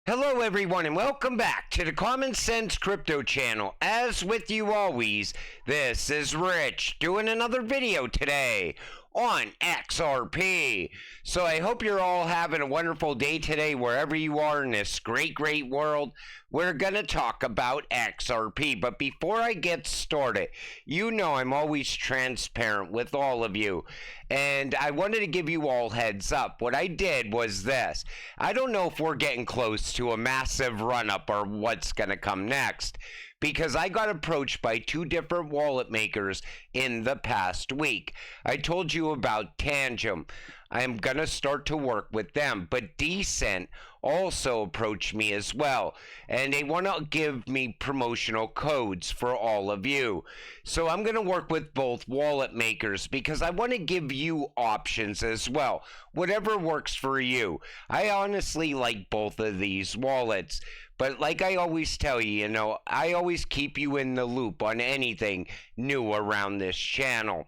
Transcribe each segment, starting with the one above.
Hello everyone and welcome back to the Common Sense Crypto channel. As with you always, this is Rich doing another video today on XRP. So I hope you're all having a wonderful day today wherever you are in this great world. We're going to talk about XRP, but before I get started, you know I'm always transparent with all of you, and I wanted to give you all heads up. What I did was this. I don't know if we're getting close to a massive run-up or what's going to come next, because I got approached by two different wallet makers in the past week. I told you about Tangem. I'm going to start to work with them, but Decent also approached me as well, and they want to give me promotional codes for all of you. So I'm going to work with both wallet makers because I want to give you options as well, whatever works for you. I honestly like both of these wallets, but like I always tell you, I always keep you in the loop on anything new around this channel.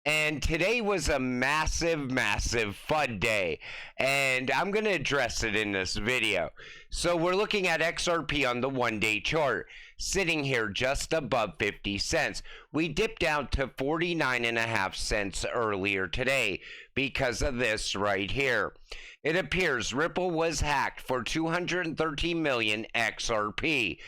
And today was a massive FUD day, and I'm going to address it in this video. So we're looking at XRP on the one-day chart, sitting here just above 50 cents. We dipped down to 49.5 cents earlier today because of this right here. It appears Ripple was hacked for 213 million XRP.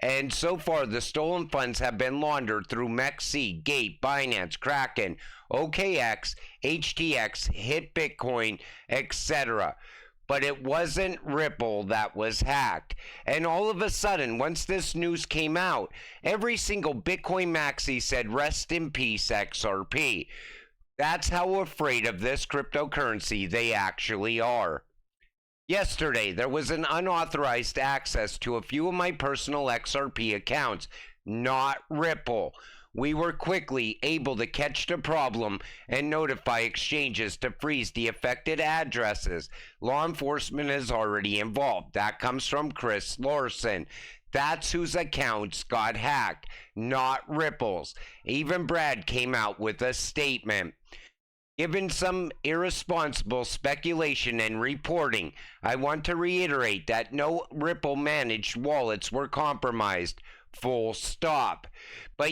And so far, the stolen funds have been laundered through MEXC, Gate, Binance, Kraken, OKX, HTX, Hit Bitcoin, etc. But it wasn't Ripple that was hacked. And all of a sudden, once this news came out, every single Bitcoin maxi said, "Rest in peace, XRP." That's how afraid of this cryptocurrency they actually are. Yesterday, there was an unauthorized access to a few of my personal XRP accounts, not Ripple. We were quickly able to catch the problem and notify exchanges to freeze the affected addresses. Law enforcement is already involved. That comes from Chris Larson. That's whose accounts got hacked, not Ripple's. Even Brad came out with a statement. Given some irresponsible speculation and reporting, I want to reiterate that no Ripple managed wallets were compromised. Full stop. But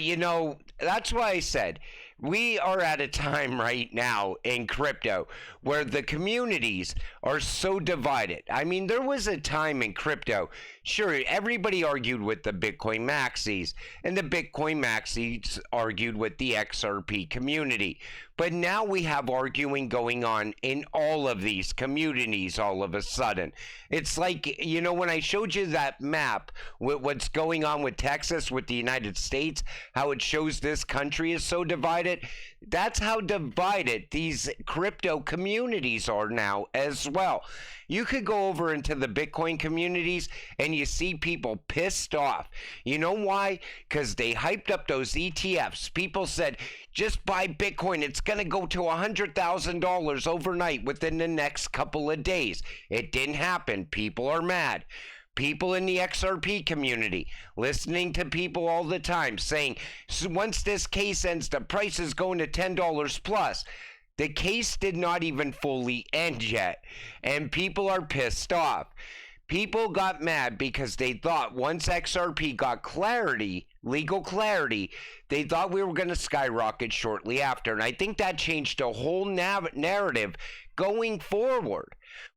that's why I said we are at a time right now in crypto where the communities are so divided. I mean, there was a time in crypto, sure, everybody argued with the Bitcoin maxis, and the Bitcoin maxis argued with the XRP community. But now we have arguing going on in all of these communities all of a sudden. It's like, when I showed you that map with what's going on with Texas, with the United States, how it shows this country is so divided, that's how divided these crypto communities are now as well. You could go over into the Bitcoin communities and you see people pissed off. You know why? Because they hyped up those ETFs. People said, just buy Bitcoin. It's going to go to $100,000 overnight within the next couple of days. It didn't happen. People are mad. People in the XRP community listening to people all the time saying, so once this case ends, the price is going to $10 plus. The case did not even fully end yet, and people are pissed off. People got mad because they thought once XRP got clarity, legal clarity, they thought we were going to skyrocket shortly after. And I think that changed the whole narrative going forward.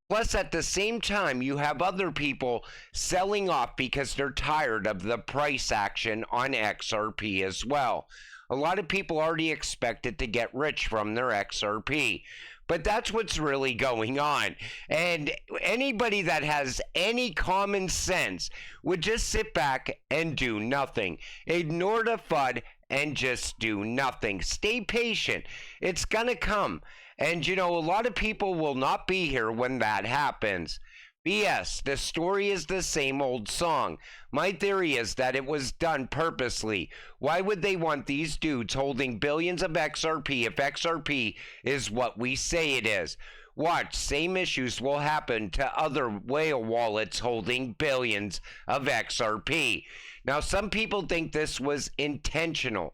Plus, at the same time, you have other people selling off because they're tired of the price action on XRP as well. A lot of people already expected to get rich from their XRP. But that's what's really going on. And anybody that has any common sense would just sit back and do nothing. Ignore the FUD and just do nothing. Stay patient. It's gonna come. And a lot of people will not be here when that happens. BS, the story is the same old song. My theory is that it was done purposely. Why would they want these dudes holding billions of XRP if XRP is what we say it is? Watch, same issues will happen to other whale wallets holding billions of XRP. Now, some people think this was intentional,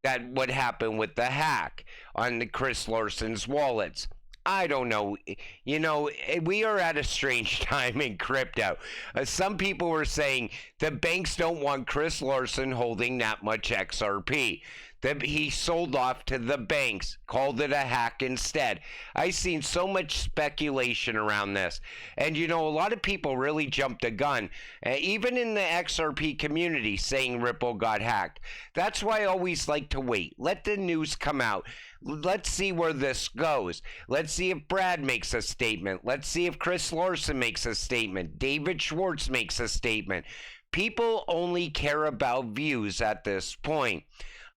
that what happened with the hack on the Chris Larson's wallets. I don't know. We are at a strange time in crypto. Some people were saying the banks don't want Chris Larsen holding that much XRP. That he sold off to the banks, called it a hack instead. I've seen so much speculation around this. And a lot of people really jumped the gun, even in the XRP community, saying Ripple got hacked. That's why I always like to wait. Let the news come out. Let's see where this goes. Let's see if Brad makes a statement. Let's see if Chris Larsen makes a statement. David Schwartz makes a statement. People only care about views at this point.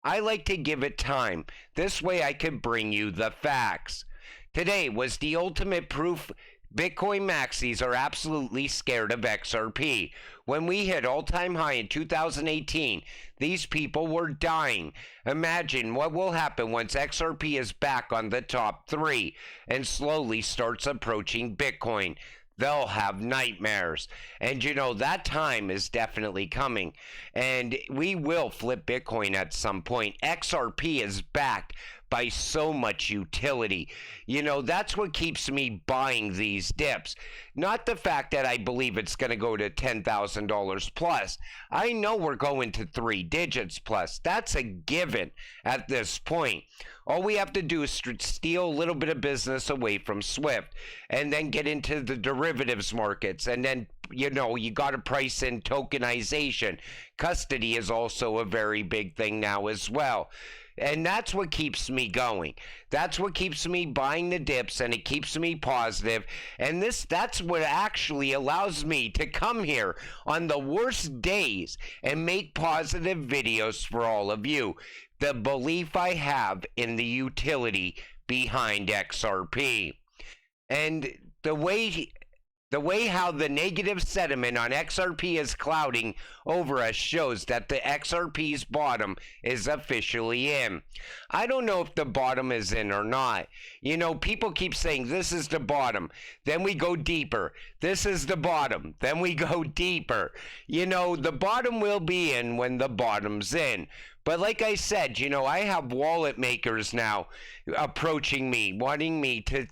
I like to give it time. This way I can bring you the facts. Today was the ultimate proof Bitcoin maxis are absolutely scared of XRP. When we hit all-time high in 2018, these people were dying. Imagine what will happen once XRP is back on the top 3 and slowly starts approaching Bitcoin. They'll have nightmares. And that time is definitely coming. And we will flip Bitcoin at some point. XRP is backed by so much utility. That's what keeps me buying these dips. Not the fact that I believe it's going to go to $10,000 plus. I know we're going to 3 digits plus. That's a given at this point. All we have to do is steal a little bit of business away from Swift and then get into the derivatives markets. And then, you got to price in tokenization. Custody is also a very big thing now as well. And that's what keeps me going. That's what keeps me buying the dips, and it keeps me positive. And that's what actually allows me to come here on the worst days and make positive videos for all of you. The belief I have in the utility behind XRP. And the way how the negative sentiment on XRP is clouding over us shows that the XRP's bottom is officially in. I don't know if the bottom is in or not. People keep saying this is the bottom. Then we go deeper. This is the bottom. Then we go deeper. The bottom will be in when the bottom's in. But like I said, I have wallet makers now approaching me, wanting me to,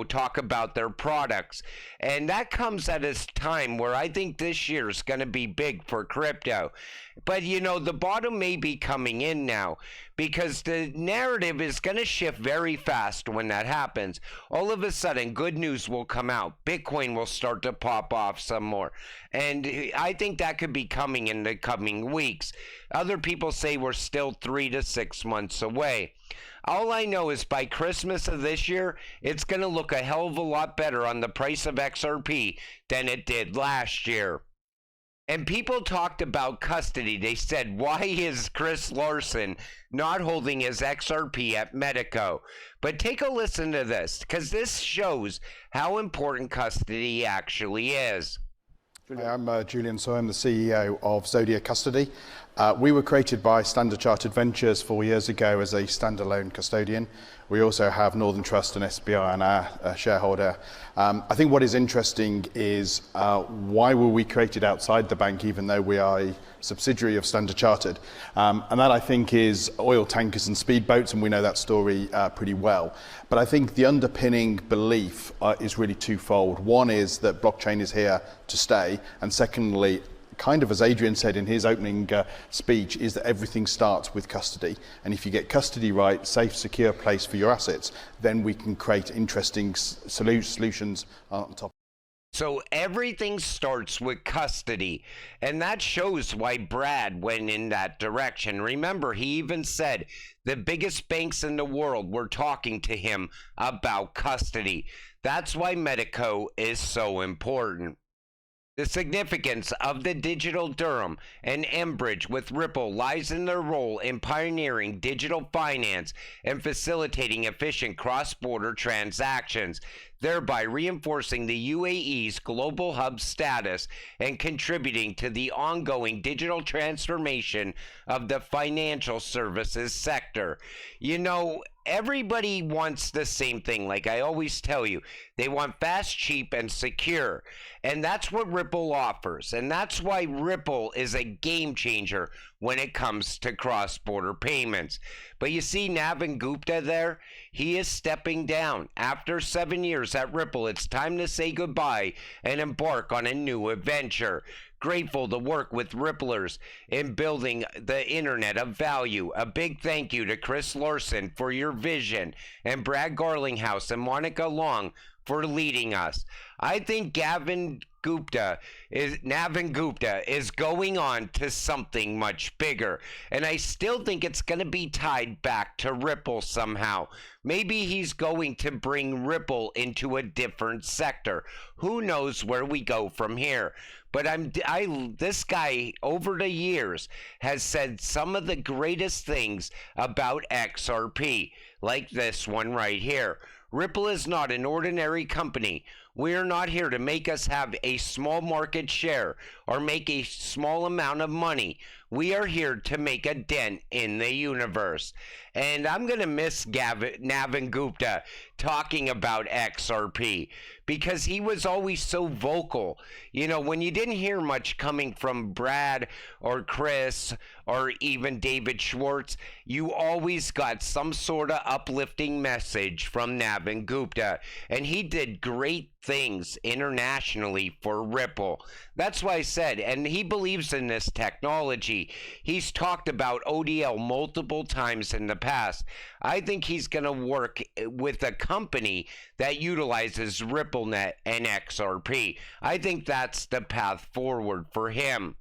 talk about their products. And that comes at a time where I think this year is going to be big for crypto. But, the bottom may be coming in now because the narrative is going to shift very fast when that happens. All of a sudden, good news will come out. Bitcoin will start to pop off some more. And I think that could be coming in the coming weeks. Other people say we're still 3 to 6 months away. All I know is by Christmas of this year, it's going to look a hell of a lot better on the price of XRP than it did last year. And people talked about custody. They said, why is Chris Larsen not holding his XRP at Medico? But take a listen to this, because this shows how important custody actually is. Hi, I'm Julian, so I'm the CEO of Zodia Custody. We were created by Standard Chartered Ventures 4 years ago as a standalone custodian. We also have Northern Trust and SBI on our shareholder. I think what is interesting is why were we created outside the bank even though we are a subsidiary of Standard Chartered? And that I think is oil tankers and speedboats, and we know that story pretty well. But I think the underpinning belief is really twofold. One is that blockchain is here to stay, and secondly, kind of as Adrian said in his opening speech, is that everything starts with custody. And if you get custody right, safe, secure place for your assets, then we can create interesting solutions on top. So everything starts with custody, and that shows why Brad went in that direction. Remember, he even said the biggest banks in the world were talking to him about custody. That's why Medico is so important. The significance of the digital dirham and Enbridge with Ripple lies in their role in pioneering digital finance and facilitating efficient cross-border transactions, thereby reinforcing the UAE's global hub status and contributing to the ongoing digital transformation of the financial services sector. Everybody wants the same thing. Like I always tell you, they want fast, cheap, and secure. And that's what Ripple offers. And that's why Ripple is a game changer when it comes to cross-border payments. But you see Navin Gupta there? He is stepping down. After 7 years at Ripple, it's time to say goodbye and embark on a new adventure. Grateful to work with Ripplers in building the internet of value. A big thank you to Chris Larson for your vision, and Brad Garlinghouse and Monica Long for leading us. I think Navin Gupta is going on to something much bigger, and I still think it's going to be tied back to Ripple somehow. Maybe he's going to bring Ripple into a different sector. Who knows where we go from here? But this guy over the years has said some of the greatest things about XRP, like this one right here. Ripple is not an ordinary company. We are not here to make us have a small market share or make a small amount of money. We are here to make a dent in the universe. And I'm going to miss Navin Gupta talking about XRP because he was always so vocal. You know, when you didn't hear much coming from Brad or Chris or even David Schwartz, you always got some sort of uplifting message from Navin Gupta. And he did great things internationally for Ripple. That's why I said, and he believes in this technology. He's talked about ODL multiple times in the past. I think he's going to work with a company that utilizes RippleNet and XRP. I think that's the path forward for him.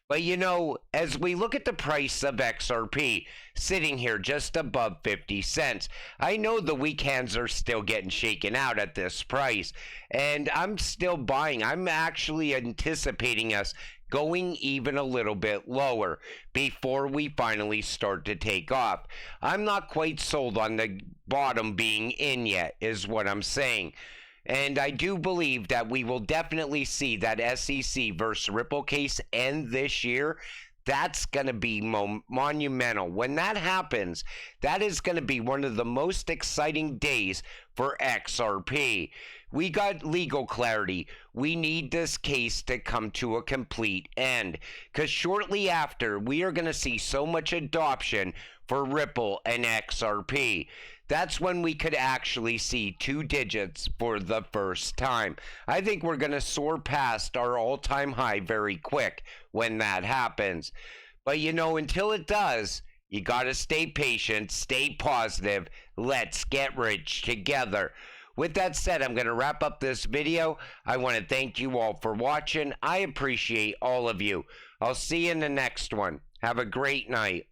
But you know, as we look at the price of XRP sitting here just above 50 cents, I know the weak hands are still getting shaken out at this price, and I'm still buying. I'm actually anticipating us going even a little bit lower before we finally start to take off. I'm not quite sold on the bottom being in yet, is what I'm saying. And I do believe that we will definitely see that SEC versus Ripple case end this year. That's going to be monumental. When that happens, that is going to be one of the most exciting days for XRP. We got legal clarity. We need this case to come to a complete end, because shortly after, we are going to see so much adoption for Ripple and XRP. That's when we could actually see 2 digits for the first time. I think we're going to soar past our all-time high very quick when that happens. But you know, until it does, you got to stay patient, stay positive. Let's get rich together. With that said, I'm going to wrap up this video. I want to thank you all for watching. I appreciate all of you. I'll see you in the next one. Have a great night.